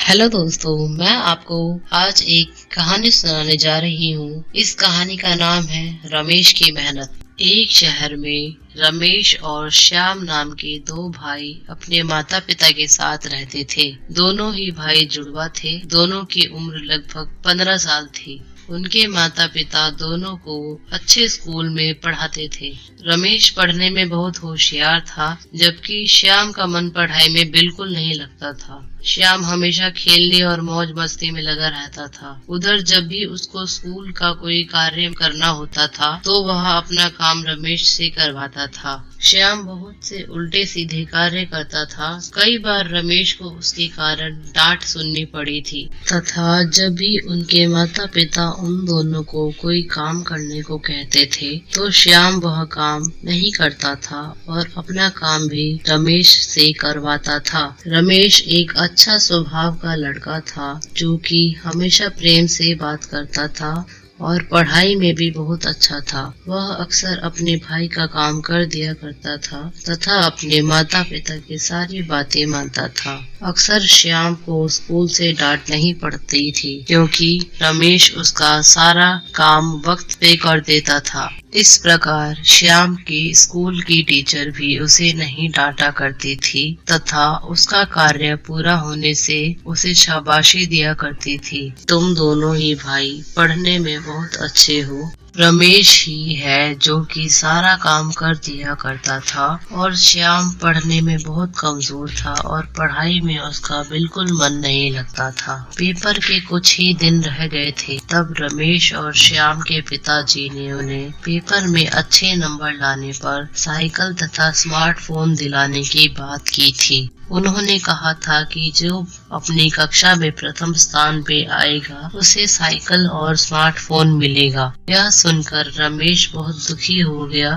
Hello दोस्तों, मैं आपको आज एक कहानी सुनाने जा रही हूँ। इस कहानी का नाम है रमेश की मेहनत। एक शहर में रमेश और श्याम नाम के दो भाई अपने माता पिता के साथ रहते थे। दोनों ही भाई जुड़वा थे। दोनों की उम्र लगभग 15 साल थी। उनके माता पिता दोनों को अच्छे स्कूल में पढ़ाते थे। रमेश पढ़ने में बहुत होशियार था, जबकि श्याम का मन पढ़ाई में बिल्कुल नहीं लगता था। श्याम हमेशा खेलने और मौज मस्ती में लगा रहता था। उधर जब भी उसको स्कूल का कोई कार्य करना होता था तो वह अपना काम रमेश से करवाता था। श्याम बहुत से उल्टे सीधे कार्य करता था। कई बार रमेश को उसके कारण डांट सुननी पड़ी थी तथा जब भी उनके माता पिता उन दोनों को कोई काम करने को कहते थे तो श्याम वह काम नहीं करता था और अपना काम भी रमेश से करवाता था। रमेश एक अच्छा स्वभाव का लड़का था, जो कि हमेशा प्रेम से बात करता था और पढ़ाई में भी बहुत अच्छा था। वह अक्सर अपने भाई का काम कर दिया करता था तथा अपने माता पिता की सारी बातें मानता था। अक्सर श्याम को स्कूल से डांट नहीं पड़ती थी, क्योंकि रमेश उसका सारा काम वक्त पे कर देता था। इस प्रकार श्याम की स्कूल की टीचर भी उसे नहीं डांटा करती थी तथा उसका कार्य पूरा होने से उसे शाबाशी दिया करती थी। तुम दोनों ही भाई पढ़ने में बहुत अच्छे हो। रमेश ही है जो कि सारा काम कर दिया करता था और श्याम पढ़ने में बहुत कमजोर था और पढ़ाई में उसका बिल्कुल मन नहीं लगता था। पेपर के कुछ ही दिन रह गए थे, तब रमेश और श्याम के पिताजी ने उन्हें पेपर में अच्छे नंबर लाने पर साइकिल तथा स्मार्टफोन दिलाने की बात की थी। उन्होंने कहा था कि जो अपनी कक्षा में प्रथम स्थान पे आएगा उसे साइकिल और स्मार्टफोन मिलेगा। यह सुनकर रमेश बहुत दुखी हो गया।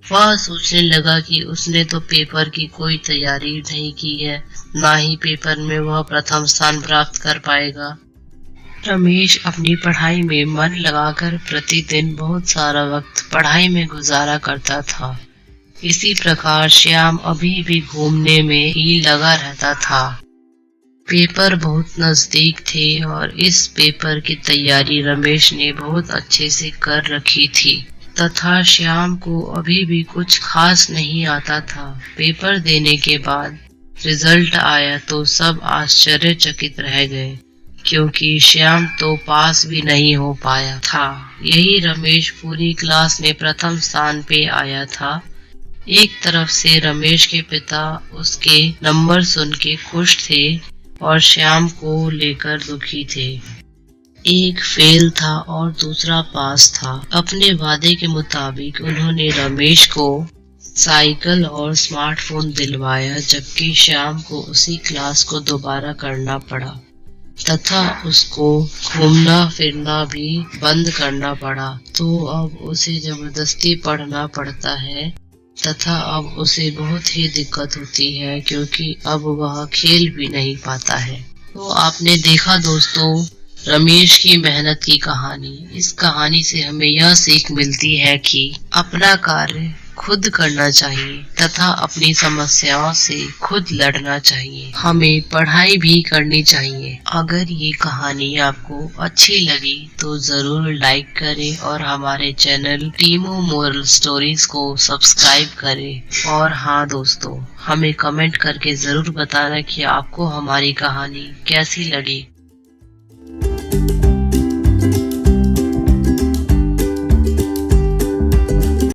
वह सोचने लगा कि उसने तो पेपर की कोई तैयारी नहीं की है, ना ही पेपर में वह प्रथम स्थान प्राप्त कर पाएगा। रमेश अपनी पढ़ाई में मन लगाकर प्रतिदिन बहुत सारा वक्त पढ़ाई में गुजारा करता था। इसी प्रकार श्याम अभी भी घूमने में ही लगा रहता था। पेपर बहुत नजदीक थे और इस पेपर की तैयारी रमेश ने बहुत अच्छे से कर रखी थी तथा श्याम को अभी भी कुछ खास नहीं आता था। पेपर देने के बाद रिजल्ट आया तो सब आश्चर्यचकित रह गए, क्योंकि श्याम तो पास भी नहीं हो पाया था। यही रमेश पूरी क्लास में प्रथम स्थान पे आया था। एक तरफ से रमेश के पिता उसके नंबर सुन के खुश थे और श्याम को लेकर दुखी थे। एक फेल था और दूसरा पास था। अपने वादे के मुताबिक उन्होंने रमेश को साइकिल और स्मार्टफोन दिलवाया, जबकि श्याम को उसी क्लास को दोबारा करना पड़ा तथा उसको घूमना फिरना भी बंद करना पड़ा। तो अब उसे जबरदस्ती पढ़ना पड़ता है तथा अब उसे बहुत ही दिक्कत होती है, क्योंकि अब वह खेल भी नहीं पाता है। तो आपने देखा दोस्तों रमेश की मेहनत की कहानी। इस कहानी से हमें यह सीख मिलती है कि अपना कार्य खुद करना चाहिए तथा अपनी समस्याओं से खुद लड़ना चाहिए। हमें पढ़ाई भी करनी चाहिए। अगर ये कहानी आपको अच्छी लगी तो जरूर लाइक करें और हमारे चैनल टीमो मोरल स्टोरीज को सब्सक्राइब करें। और हाँ दोस्तों, हमें कमेंट करके जरूर बताना कि आपको हमारी कहानी कैसी लगी।